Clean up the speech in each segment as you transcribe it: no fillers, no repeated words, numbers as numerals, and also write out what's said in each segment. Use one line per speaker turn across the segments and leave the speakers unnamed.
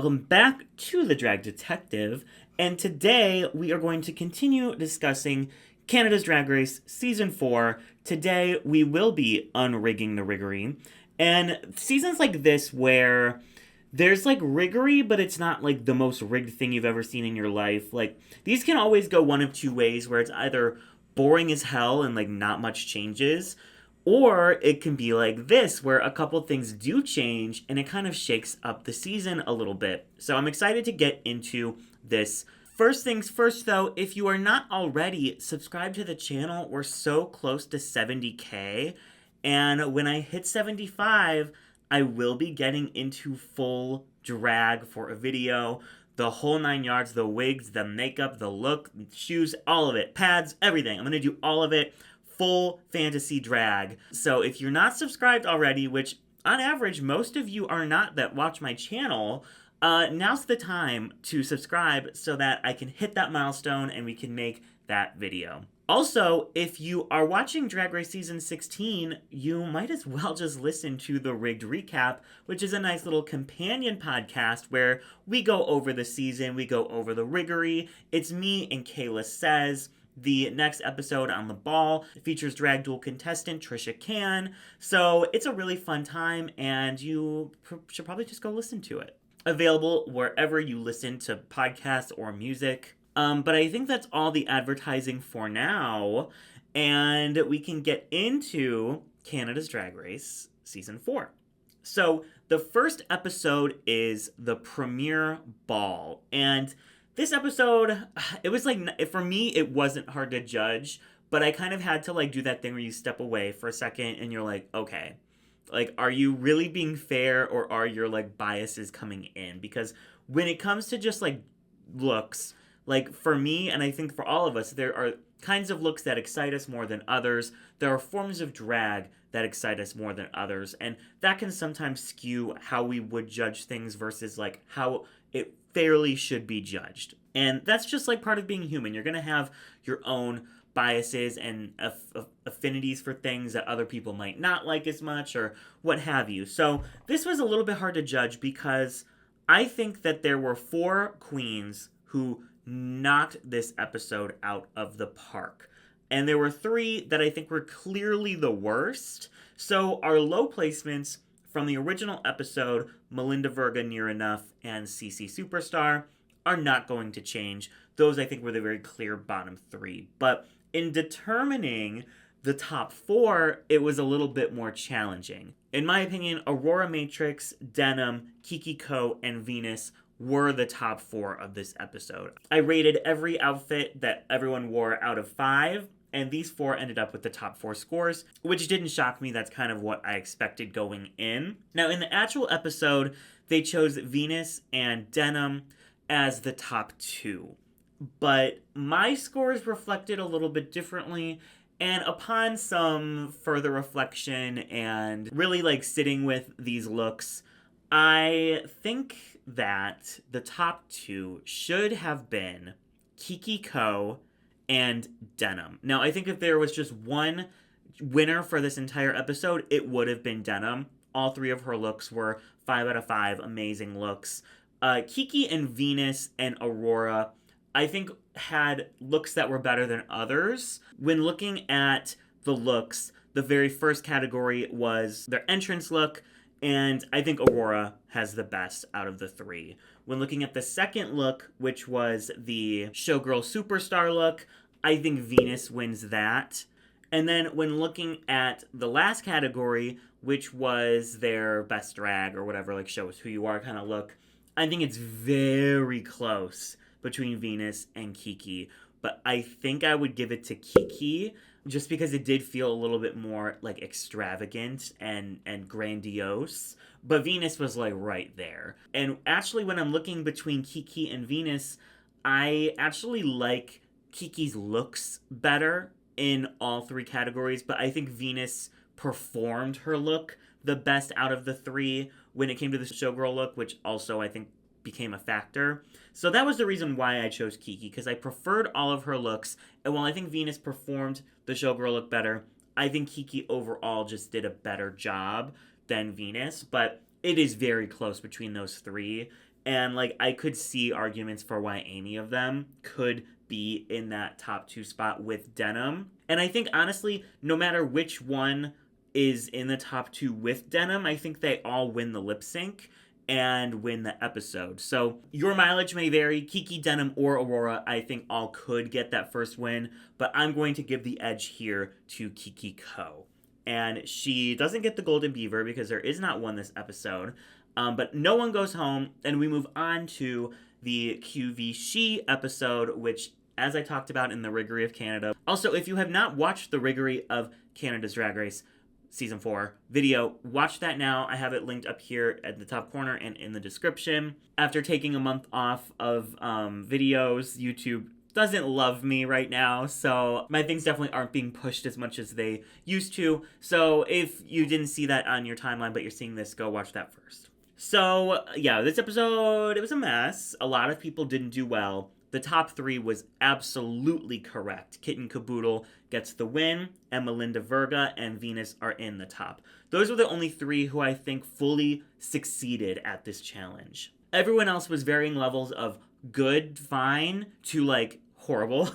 welcome back to The Drag Detective, and today we are going to continue discussing Canada's Drag Race Season 4. Today we will be unrigging the riggory, and seasons like this where there's like riggory, but it's not like the most rigged thing you've ever seen in your life. Like, these can always go one of two ways, where it's either boring as hell and like not much changes, or it can be like this, where a couple things do change and it kind of shakes up the season a little bit. So I'm excited to get into this. First things first, though, if you are not already, subscribe to the channel. We're so close to 70K. And when I hit 75, I will be getting into full drag for a video. The whole 9 yards, the wigs, the makeup, the look, shoes, all of it. Pads, everything. I'm going to do all of it. Full fantasy drag. So if you're not subscribed already, which on average most of you are not that watch my channel, now's the time to subscribe so that I can hit that milestone and we can make that video. Also, if you are watching Drag Race Season 16, you might as well just listen to the Rigged Recap, which is a nice little companion podcast where we go over the season, we go over the riggory. It's me and Kayla Says. The next episode on the ball features drag duel contestant Trisha Can. So it's a really fun time, and you should probably just go listen to it. Available wherever you listen to podcasts or music. But I think that's all the advertising for now, and we can get into Canada's Drag Race Season 4. So the first episode is the premiere ball, and this episode, it was like, for me, it wasn't hard to judge, but I kind of had to like do that thing where you step away for a second and you're like, okay, like, are you really being fair, or are your like biases coming in? Because when it comes to just like looks, like for me, and I think for all of us, there are kinds of looks that excite us more than others. There are forms of drag that excite us more than others, and that can sometimes skew how we would judge things versus like how it fairly should be judged. And that's just like part of being human. You're going to have your own biases and affinities for things that other people might not like as much, or what have you. So this was a little bit hard to judge because I think that there were 4 queens who knocked this episode out of the park. And there were 3 that I think were clearly the worst. So our low placements from the original episode, Melinda Verga, Near Enough, and CC Superstar, are not going to change. Those, I think, were the very clear bottom 3. But in determining the top 4, it was a little bit more challenging. In my opinion, Aurora Matrix, Denim, Kiki Ko, and Venus were the top 4 of this episode. I rated every outfit that everyone wore out of 5, and these 4 ended up with the top 4 scores, which didn't shock me. That's kind of what I expected going in. Now, in the actual episode, they chose Venus and Denim as the top 2. But my scores reflected a little bit differently, and upon some further reflection and really like sitting with these looks, I think that the top 2 should have been Kiki Ko and Denim. Now, I think if there was just one winner for this entire episode, it would have been Denim. All 3 of her looks were 5 out of 5 amazing looks. Kiki and Venus and Aurora, I think, had looks that were better than others. When looking at the looks, the very first category was their entrance look, and I think Aurora has the best out of the 3. When looking at the second look, which was the Showgirl Superstar look, I think Venus wins that. And then when looking at the last category, which was their best drag or whatever, like show us who you are kind of look, I think it's very close between Venus and Kiki. But I think I would give it to Kiki just because it did feel a little bit more like extravagant and grandiose. But Venus was like right there. And actually, when I'm looking between Kiki and Venus, I actually like Kiki's looks better in all 3 categories, but I think Venus performed her look the best out of the 3 when it came to the showgirl look, which also I think became a factor. So that was the reason why I chose Kiki, because I preferred all of her looks, and while I think Venus performed the showgirl look better, I think Kiki overall just did a better job than Venus, but it is very close between those 3. And like I could see arguments for why any of them could be in that top 2 spot with Denim. And I think honestly, no matter which one is in the top 2 with Denim, I think they all win the lip sync and win the episode. So your mileage may vary. Kiki, Denim, or Aurora, I think all could get that first win, but I'm going to give the edge here to Kiki Ko. And she doesn't get the Golden Beaver because there is not one this episode. But no one goes home, and we move on to the QV She episode, which, as I talked about in the Riggory of Canada. Also, if you have not watched the Riggory of Canada's Drag Race Season 4 video, watch that now. I have it linked up here at the top corner and in the description. After taking a month off of videos, YouTube doesn't love me right now, so my things definitely aren't being pushed as much as they used to. So if you didn't see that on your timeline, but you're seeing this, go watch that first. So, yeah, this episode, it was a mess. A lot of people didn't do well. The top 3 was absolutely correct. Kitten Caboodle gets the win, and Melinda Verga and Venus are in the top. Those were the only 3 who I think fully succeeded at this challenge. Everyone else was varying levels of good, fine, to, like, horrible.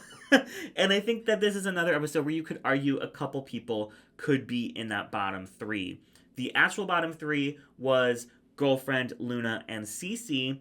And I think that this is another episode where you could argue a couple people could be in that bottom 3. The actual bottom 3 was Girlfriend, Luna, and Cece,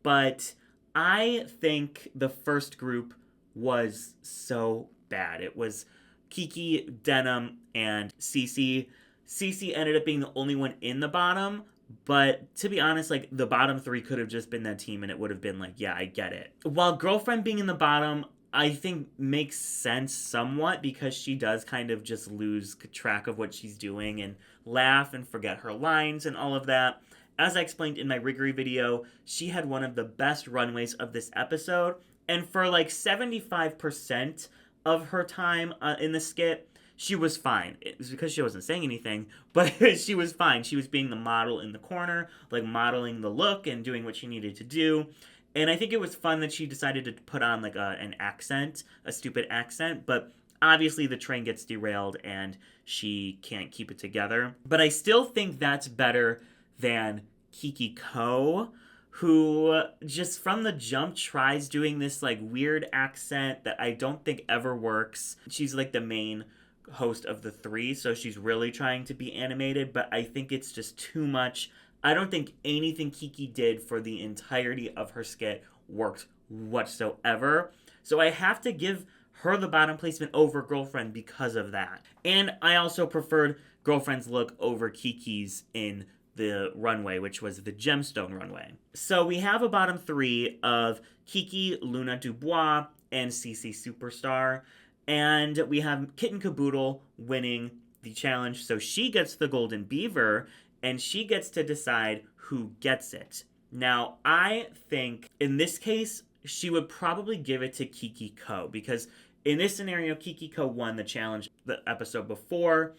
but I think the first group was so bad. It was Kiki, Denim, and Cece. Cece ended up being the only one in the bottom, but to be honest, like, the bottom 3 could have just been that team, and it would have been like, yeah, I get it. While Girlfriend being in the bottom, I think makes sense somewhat because she does kind of just lose track of what she's doing and laugh and forget her lines and all of that. As I explained in my Riggory video, she had one of the best runways of this episode, and for like 75% of her time in the skit, she was fine. It was because she wasn't saying anything, but she was fine. She was being the model in the corner, like modeling the look and doing what she needed to do. And I think it was fun that she decided to put on like an accent, a stupid accent, but obviously the train gets derailed and she can't keep it together. But I still think that's better than Kiki Ko, who just from the jump tries doing this like weird accent that I don't think ever works. She's like the main host of the 3, so she's really trying to be animated, but I think it's just too much. I don't think anything Kiki did for the entirety of her skit worked whatsoever. So I have to give her the bottom placement over Girlfriend because of that. And I also preferred Girlfriend's look over Kiki's in the runway, which was the gemstone runway. So we have a bottom 3 of Kiki, Luna Dubois, and Cece Superstar. And we have Kitten Caboodle winning the challenge, so she gets the Golden Beaver, and she gets to decide who gets it. Now, I think in this case, she would probably give it to Kiki Ko, because in this scenario, Kiki Ko won the challenge the episode before,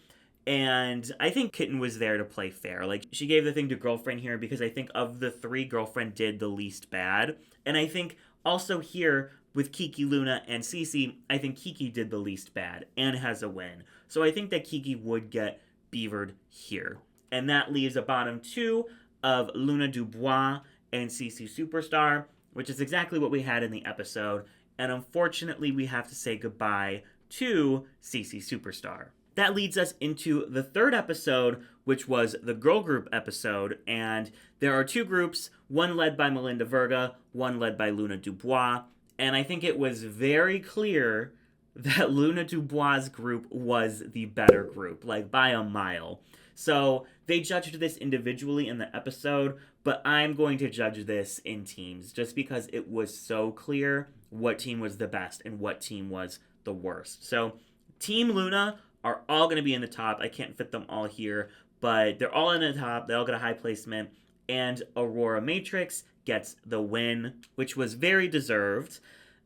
and I think Kitten was there to play fair. Like, she gave the thing to Girlfriend here because I think of the 3, Girlfriend did the least bad. And I think also here with Kiki, Luna, and Cece, I think Kiki did the least bad and has a win. So I think that Kiki would get beavered here. And that leaves a bottom 2 of Luna Dubois and Cece Superstar, which is exactly what we had in the episode. And unfortunately, we have to say goodbye to Cece Superstar. That leads us into the 3rd episode, which was the girl group episode. And there are 2 groups, one led by Melinda Verga, one led by Luna Dubois. And I think it was very clear that Luna Dubois' group was the better group, like by a mile. So they judged this individually in the episode, but I'm going to judge this in teams just because it was so clear what team was the best and what team was the worst. So Team Luna are all going to be in the top. I can't fit them all here, but they're all in the top. They all get a high placement. And Aurora Matrix gets the win, which was very deserved.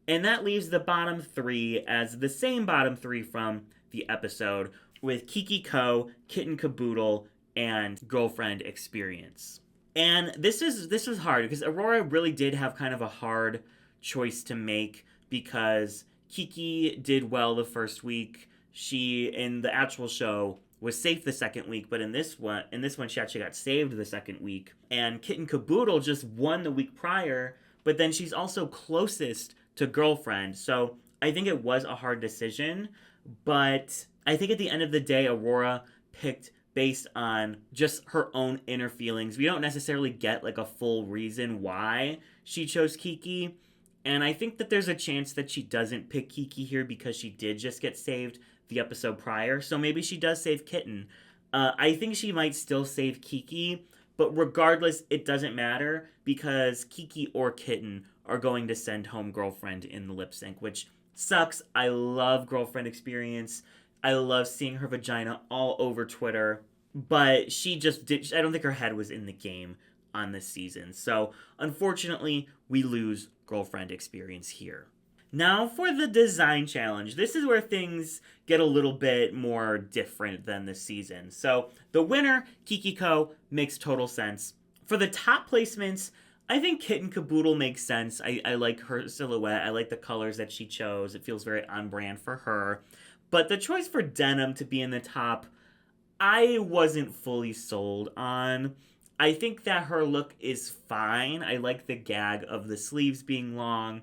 And that leaves the bottom 3 as the same bottom 3 from the episode, with Kiki Ko, Kitten Caboodle, and Girlfriend Experience. And this was hard because Aurora really did have kind of a hard choice to make because Kiki did well the first week. She, in the actual show, was safe the second week, but in this one she actually got saved the second week. And Kitten Caboodle just won the week prior, but then she's also closest to Girlfriend. So I think it was a hard decision, but I think at the end of the day, Aurora picked based on just her own inner feelings. We don't necessarily get like a full reason why she chose Kiki. And I think that there's a chance that she doesn't pick Kiki here because she did just get saved the episode prior. So maybe she does save Kitten. I think she might still save Kiki, but regardless, it doesn't matter because Kiki or Kitten are going to send home Girlfriend in the lip sync, which sucks. I love Girlfriend experience. I love seeing her vagina all over Twitter, but she just did. I don't think her head was in the game on this season. So unfortunately, we lose Girlfriend experience here. Now for the design challenge. This is where things get a little bit more different than this season. So the winner, Kiki Ko, makes total sense. For the top placements, I think Kitten Caboodle makes sense. I like her silhouette. I like the colors that she chose. It feels very on brand for her. But the choice for Denim to be in the top, I wasn't fully sold on. I think that her look is fine. I like the gag of the sleeves being long.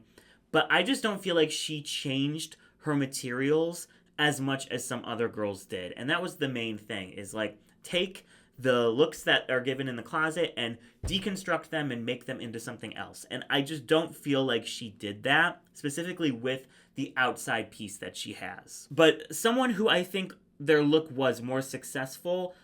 But I just don't feel like she changed her materials as much as some other girls did. And that was the main thing, is like, take the looks that are given in the closet and deconstruct them and make them into something else. And I just don't feel like she did that, specifically with the outside piece that she has. But someone who I think their look was more successful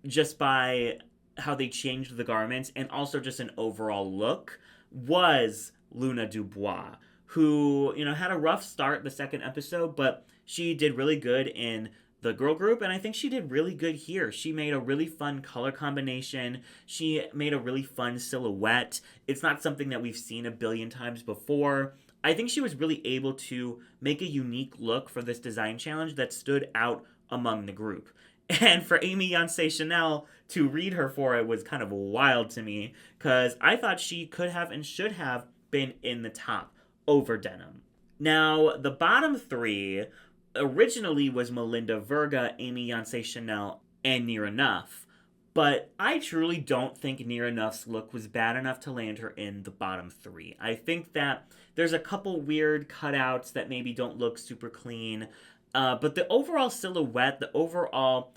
just by how they changed the garments and also just an overall look was Luna Dubois, who, had a rough start the second episode, but she did really good in the girl group, and I think she did really good here. She made a really fun color combination. She made a really fun silhouette. It's not something that we've seen a billion times before. I think she was really able to make a unique look for this design challenge that stood out among the group. And for Amy Yonsei Chanel to read her for it was kind of wild to me, because I thought she could have and should have been in the top over Denim. Now, the bottom three originally was Melinda Verga, Amy Yonsei Chanel, and Near Enough. But I truly don't think Near Enough's look was bad enough to land her in the bottom three. I think that there's a couple weird cutouts that maybe don't look super clean. But the overall silhouette, the overall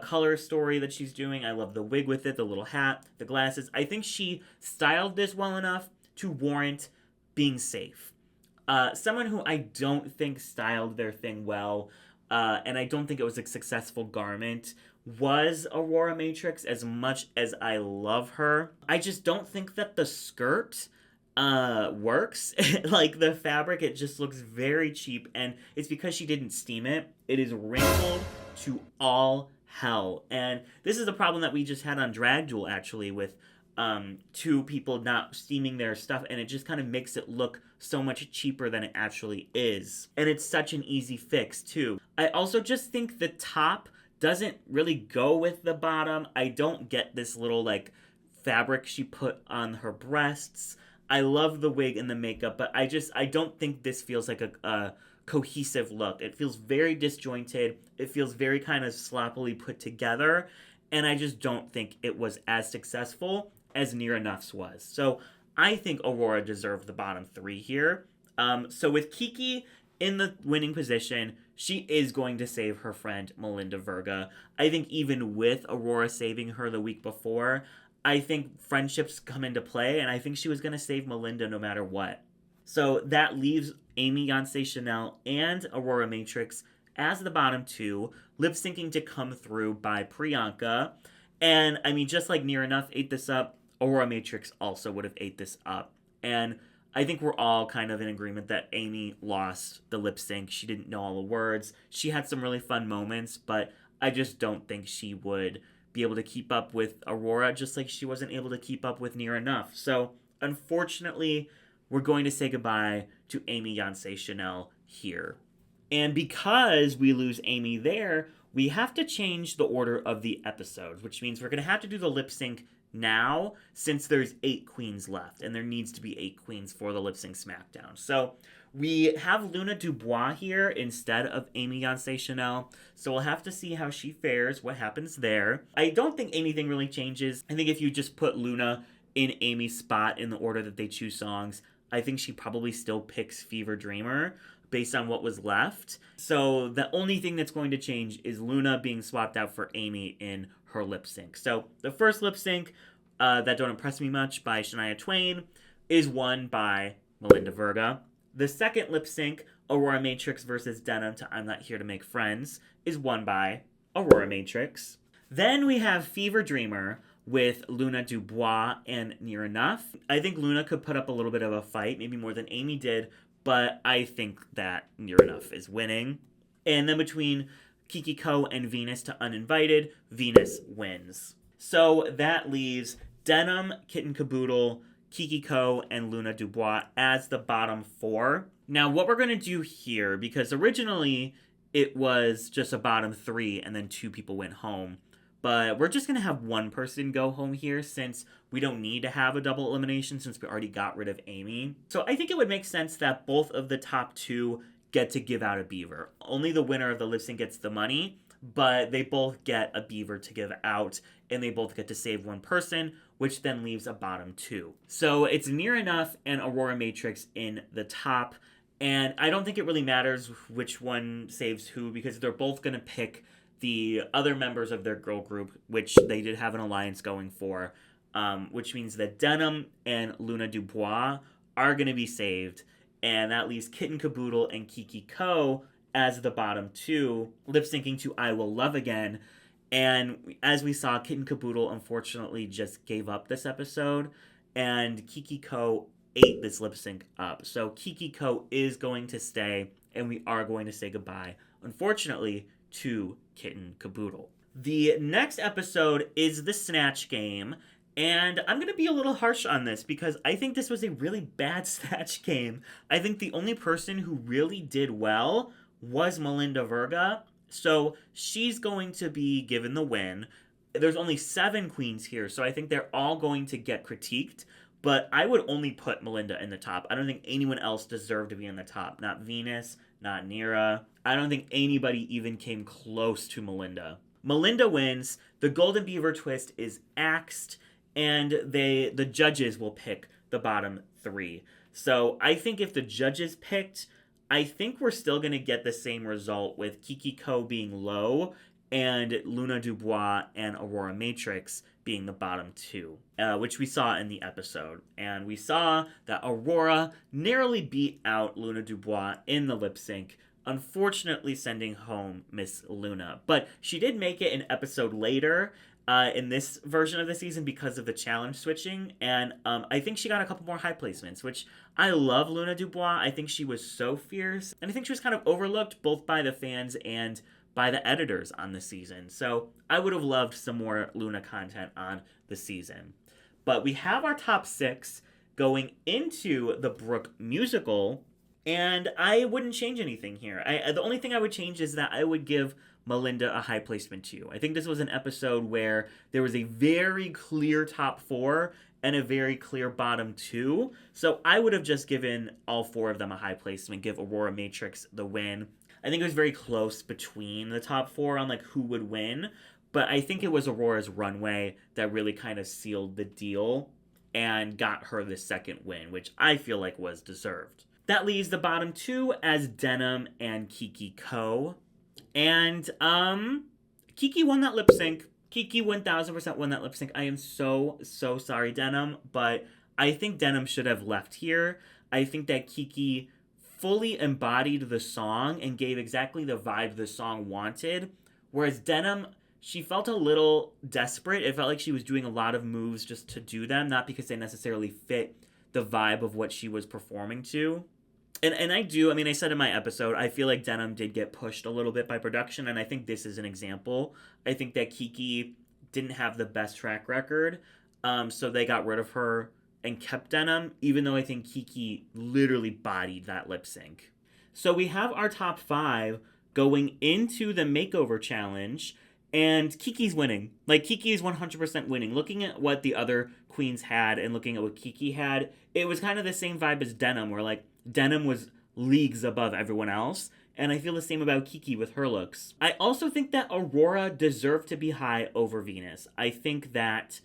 color story that she's doing, I love the wig with it, the little hat, the glasses. I think she styled this well enough to warrant being safe. Someone who I don't think styled their thing well, and I don't think it was a successful garment, was Aurora Matrix. As much as I love her, I just don't think that the skirt works. Like, the fabric, it just looks very cheap, and it's because she didn't steam it. It is wrinkled to all hell, and this is a problem that we just had on Drag Duel, actually, with two people not steaming their stuff, and it just kind of makes it look so much cheaper than it actually is. And it's such an easy fix, too. I also just think the top doesn't really go with the bottom. I don't get this little, like, fabric she put on her breasts. I love the wig and the makeup, but I don't think this feels like a cohesive look. It feels very disjointed. It feels very kind of sloppily put together, and I just don't think it was as successful as Near Enough's was. So I think Aurora deserved the bottom three here. So with Kiki in the winning position, she is going to save her friend Melinda Verga. I think even with Aurora saving her the week before, I think friendships come into play, and I think she was going to save Melinda no matter what. So that leaves Amy Yonsei Chanel and Aurora Matrix as the bottom two, lip syncing to come through by Priyanka. And I mean, just like Near Enough ate this up, Aurora Matrix also would have ate this up. And I think we're all kind of in agreement that Amy lost the lip sync. She didn't know all the words. She had some really fun moments, but I just don't think she would be able to keep up with Aurora, just like she wasn't able to keep up with Near Enough. So, unfortunately, we're going to say goodbye to Amy Yonsei Chanel here. And because we lose Amy there, we have to change the order of the episodes, which means we're going to have to do the lip sync since there's 8 queens left, and there needs to be 8 queens for the lip sync smackdown. So We have Luna Dubois here instead of Amy Yonsei Chanel, so we'll have to see how she fares, what happens there. I don't think anything really changes. I think if you just put Luna in Amy's spot in the order that they choose songs, I think she probably still picks Fever Dreamer based on what was left. So the only thing that's going to change is Luna being swapped out for Amy in her lip sync. So the first lip sync, That Don't Impress Me Much by Shania Twain, is won by Melinda Verga. The second lip sync, Aurora Matrix versus Denim to I'm Not Here to Make Friends, is won by Aurora Matrix. Then we have Fever Dreamer with Luna Dubois and Near Enough. I think Luna could put up a little bit of a fight, maybe more than Amy did, but I think that Near Enough is winning. And then between Kiki Ko and Venus to Uninvited, Venus wins. So that leaves Denim, Kitten Caboodle, Kiki Ko, and Luna Dubois as the bottom four. Now, what we're going to do here, because originally it was just a bottom three and then two people went home, but we're just going to have one person go home here since we don't need to have a double elimination since we already got rid of Amy. So I think it would make sense that both of the top two get to give out a beaver. Only the winner of the lip sync gets the money, but they both get a beaver to give out, and they both get to save one person, which then leaves a bottom two. So it's Near Enough and Aurora Matrix in the top, and I don't think it really matters which one saves who, because they're both going to pick the other members of their girl group, which they did have an alliance going for, which means that Denim and Luna Dubois are going to be saved, and that leaves Kitten Caboodle and Kiki Ko as the bottom two, lip syncing to I Will Love Again. And as we saw, Kitten Caboodle unfortunately just gave up this episode, and Kiki Ko ate this lip sync up. So Kiki Ko is going to stay, and we are going to say goodbye, unfortunately, to Kitten Caboodle. The next episode is the Snatch Game, and I'm going to be a little harsh on this because I think this was a really bad Snatch Game. I think the only person who really did well was Melinda Verga, so she's going to be given the win. There's only 7 queens here, so I think they're all going to get critiqued, but I would only put Melinda in the top. I don't think anyone else deserved to be in the top. Not Venus, not Nira. I don't think anybody even came close to Melinda. Melinda wins. The Golden Beaver twist is axed, and the judges will pick the bottom 3. So I think if the judges picked, I think we're still going to get the same result with Kiki Ko being low and Luna Dubois and Aurora Matrix being the bottom 2, which we saw in the episode. And we saw that Aurora narrowly beat out Luna Dubois in the lip sync, unfortunately sending home Miss Luna. But she did make it an episode later in this version of the season because of the challenge switching, and I think she got a couple more high placements, which I love Luna Dubois. I think she was so fierce, and I think she was kind of overlooked both by the fans and by the editors on the season. So I would have loved some more Luna content on the season. But we have our top 6 going into the Brooke musical, and I wouldn't change anything here. The only thing I would change is that I would give Melinda a high placement too. I think this was an episode where there was a very clear top 4 and a very clear bottom 2. So I would have just given all 4 of them a high placement, give Aurora Matrix the win. I think it was very close between the top 4 on like who would win, but I think it was Aurora's runway that really kind of sealed the deal and got her the second win, which I feel like was deserved. That leaves the bottom 2 as Denim and Kiki Ko. And Kiki won that lip sync. Kiki 1000% won that lip sync. I am so sorry, Denim, but I think Denim should have left here. I think that Kiki fully embodied the song and gave exactly the vibe the song wanted, whereas Denim, she felt a little desperate. It felt like she was doing a lot of moves just to do them, not because they necessarily fit the vibe of what she was performing to. And I said in my episode, I feel like Denim did get pushed a little bit by production, and I think this is an example. I think that Kiki didn't have the best track record, so they got rid of her and kept Denim, even though I think Kiki literally bodied that lip sync. So we have our top 5 going into the makeover challenge, and Kiki's winning. Like, Kiki is 100% winning. Looking at what the other queens had and looking at what Kiki had, it was kind of the same vibe as Denim, where, like, Denim was leagues above everyone else. And I feel the same about Kiki with her looks. I also think that Aurora deserved to be high over Venus. I think that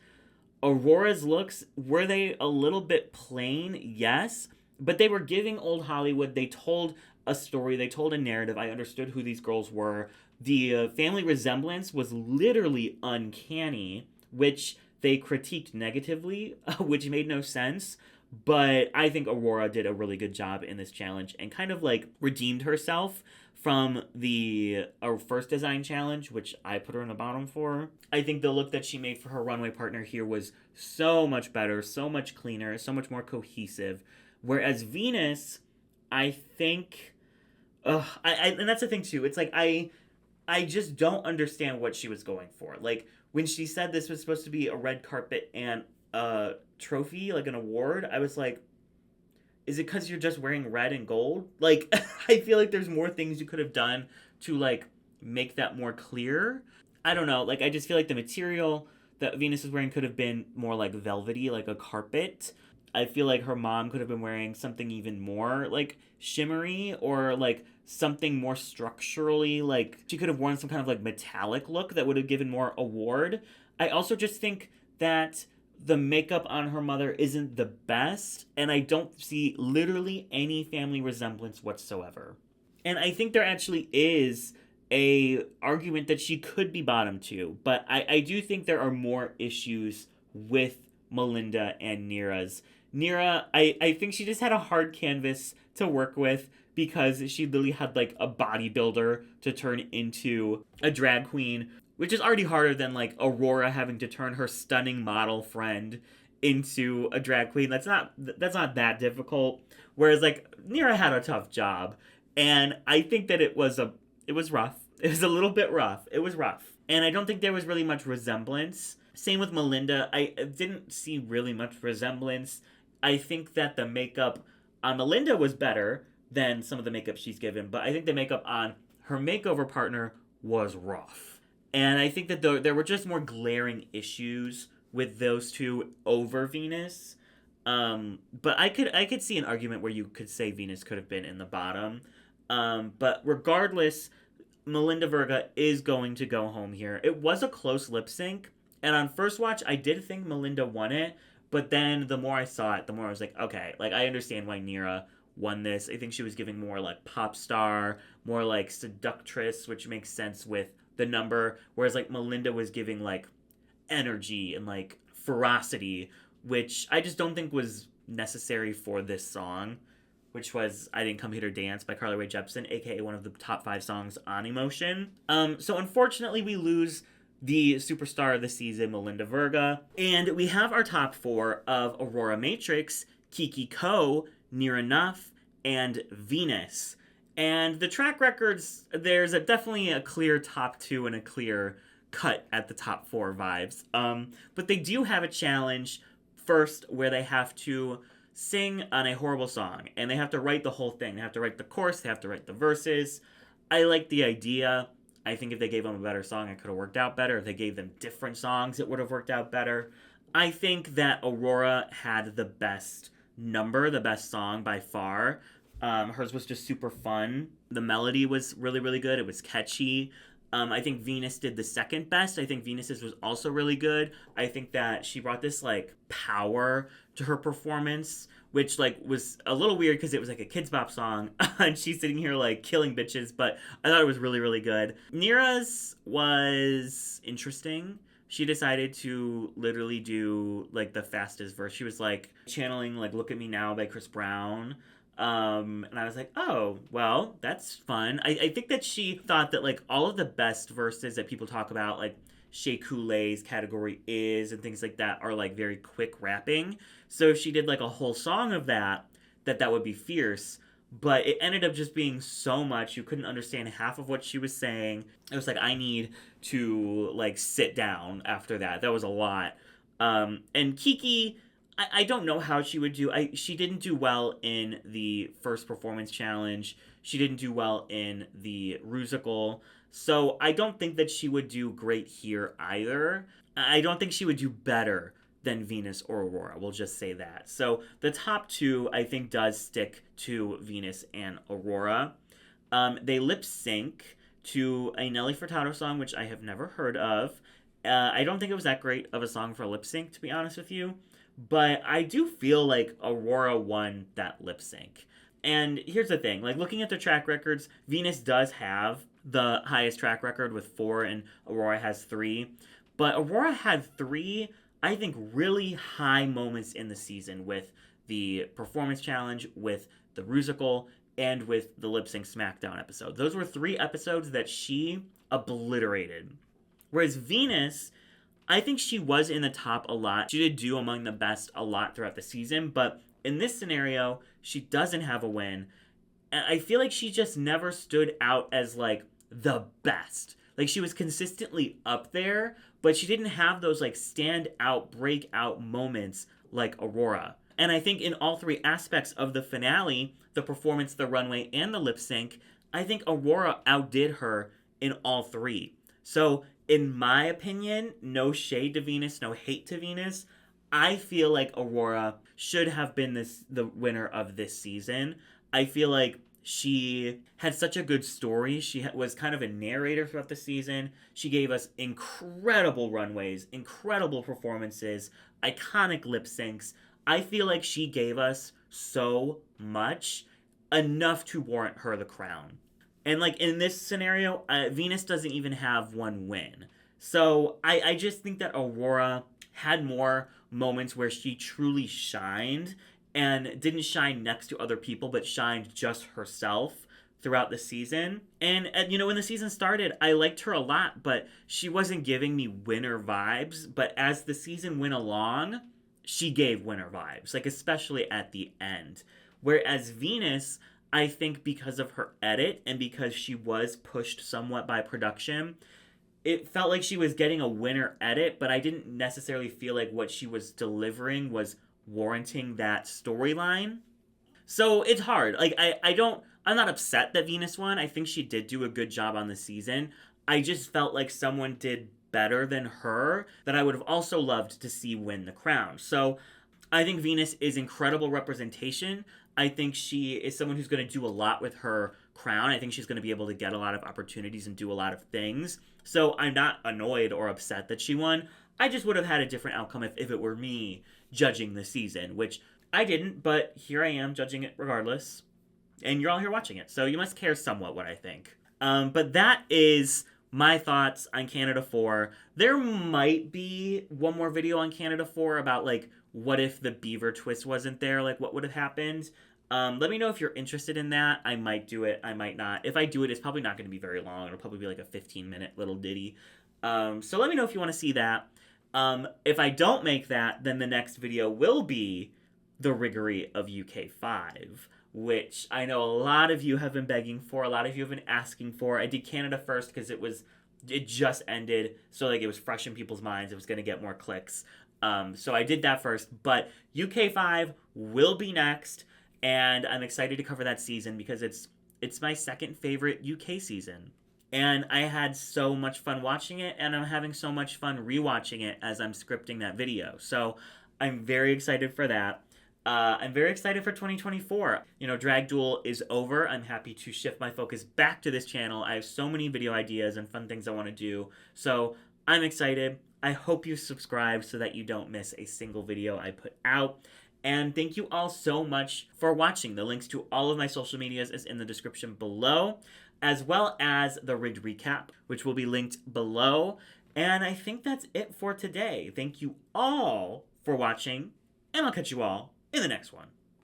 Aurora's looks, were they a little bit plain? Yes. But they were giving old Hollywood. They told a story, they told a narrative. I understood who these girls were. The family resemblance was literally uncanny, which they critiqued negatively, which made no sense. But I think Aurora did a really good job in this challenge and kind of like redeemed herself from the first design challenge, which I put her in the bottom for. I think the look that she made for her runway partner here was so much better, so much cleaner, so much more cohesive. Whereas Venus, I think, and that's the thing too. It's like I just don't understand what she was going for. Like when she said this was supposed to be a red carpet and a trophy, like an award, I was like, is it because you're just wearing red and gold? Like, I feel like there's more things you could have done to, like, make that more clear. I don't know. Like, I just feel like the material that Venus is wearing could have been more, like, velvety, like a carpet. I feel like her mom could have been wearing something even more, like, shimmery or, like, something more structurally. Like, she could have worn some kind of, like, metallic look that would have given more award. I also just think that the makeup on her mother isn't the best, and I don't see literally any family resemblance whatsoever. And I think there actually is a argument that she could be bottom two, but I do think there are more issues with Melinda and Nira's. Nira, I think she just had a hard canvas to work with because she literally had like a bodybuilder to turn into a drag queen, which is already harder than like Aurora having to turn her stunning model friend into a drag queen. That's not that difficult. Whereas like Nira had a tough job, and I think that it was rough. It was a little bit rough. It was rough, and I don't think there was really much resemblance. Same with Melinda. I didn't see really much resemblance. I think that the makeup on Melinda was better than some of the makeup she's given, but I think the makeup on her makeover partner was rough. And I think that there were just more glaring issues with those two over Venus. But I could see an argument where you could say Venus could have been in the bottom. But regardless, Melinda Verga is going to go home here. It was a close lip sync, and on first watch, I did think Melinda won it. But then the more I saw it, the more I was like, okay, like I understand why Nira won this. I think she was giving more like pop star, more like seductress, which makes sense with the number, whereas like Melinda was giving like energy and like ferocity, which I just don't think was necessary for this song, which was I Didn't Come Here to Dance by Carly Rae Jepsen, aka one of the top 5 songs on Emotion. So unfortunately we lose the superstar of the season, Melinda Verga, and we have our top 4 of Aurora Matrix, Kiki Ko, Near Enough, and Venus. And the track records, there's definitely a clear top 2 and a clear cut at the top 4 vibes. But they do have a challenge first where they have to sing on a horrible song. And they have to write the whole thing. They have to write the chorus, they have to write the verses. I like the idea. I think if they gave them a better song, it could have worked out better. If they gave them different songs, it would have worked out better. I think that Aurora had the best number, the best song by far. Hers was just super fun. The melody was really, really good. It was catchy. I think Venus did the second best. I think Venus's was also really good. I think that she brought this like power to her performance, which like was a little weird because it was like a Kids Bop song and she's sitting here like killing bitches, but I thought it was really, really good. Nira's was interesting. She decided to literally do like the fastest verse. She was like channeling like Look at Me Now by Chris Brown. And I was like, oh, well, that's fun. I think that she thought that like all of the best verses that people talk about, like Shea Coulee's category is and things like that, are like very quick rapping. So if she did like a whole song of that would be fierce. But it ended up just being so much, you couldn't understand half of what she was saying. It was like, I need to like sit down after that. That was a lot. And Kiki, I don't know how she would do. She didn't do well in the first performance challenge. She didn't do well in the Rusical. So I don't think that she would do great here either. I don't think she would do better than Venus or Aurora. We'll just say that. So the top two, I think, does stick to Venus and Aurora. They lip sync to a Nelly Furtado song, which I have never heard of. I don't think it was that great of a song for lip sync, to be honest with you. But I do feel like Aurora won that lip sync. And here's the thing, like looking at the track records, Venus does have the highest track record with 4 and Aurora has 3. But Aurora had 3, I think, really high moments in the season with the performance challenge, with the Rusical, and with the Lip Sync SmackDown episode. Those were 3 episodes that she obliterated. Whereas Venus, I think she was in the top a lot. She did do among the best a lot throughout the season, but in this scenario, she doesn't have a win. And I feel like she just never stood out as, like, the best. Like, she was consistently up there, but she didn't have those, like, stand-out, breakout moments like Aurora. And I think in all 3 aspects of the finale, the performance, the runway, and the lip sync, I think Aurora outdid her in all 3. So, in my opinion, no shade to Venus, no hate to Venus, I feel like Aurora should have been the winner of this season. I feel like she had such a good story. She was kind of a narrator throughout the season. She gave us incredible runways, incredible performances, iconic lip syncs. I feel like she gave us so much, enough to warrant her the crown. And like in this scenario, Venus doesn't even have 1 win. So I just think that Aurora had more moments where she truly shined and didn't shine next to other people, but shined just herself throughout the season. And you know, when the season started, I liked her a lot, but she wasn't giving me winner vibes. But as the season went along, she gave winner vibes, like especially at the end. Whereas Venus, I think because of her edit and because she was pushed somewhat by production, it felt like she was getting a winner edit, but I didn't necessarily feel like what she was delivering was warranting that storyline. So it's hard. Like I'm not upset that Venus won. I think she did do a good job on the season. I just felt like someone did better than her that I would have also loved to see win the crown. So I think Venus is incredible representation. I think she is someone who's going to do a lot with her crown. I think she's going to be able to get a lot of opportunities and do a lot of things. So I'm not annoyed or upset that she won. I just would have had a different outcome if it were me judging the season, which I didn't, but here I am judging it regardless. And you're all here watching it, so you must care somewhat what I think. But that is my thoughts on Canada 4. There might be one more video on Canada 4 about, like, what if the beaver twist wasn't there? Like, what would have happened? Let me know if you're interested in that. I might do it. I might not. If I do it, it's probably not going to be very long. It'll probably be like a 15-minute little ditty. So let me know if you want to see that. If I don't make that, then the next video will be the riggory of UK5, which I know a lot of you have been begging for. A lot of you have been asking for. I did Canada first because it just ended, so like it was fresh in people's minds. It was going to get more clicks. So I did that first, but UK5 will be next, and I'm excited to cover that season because it's my second favorite UK season. And I had so much fun watching it, and I'm having so much fun rewatching it as I'm scripting that video. So I'm very excited for that. I'm very excited for 2024. You know, Drag Duel is over. I'm happy to shift my focus back to this channel. I have so many video ideas and fun things I want to do. So I'm excited. I hope you subscribe so that you don't miss a single video I put out. And thank you all so much for watching. The links to all of my social medias is in the description below, as well as the rigged recap, which will be linked below. And I think that's it for today. Thank you all for watching, and I'll catch you all in the next one.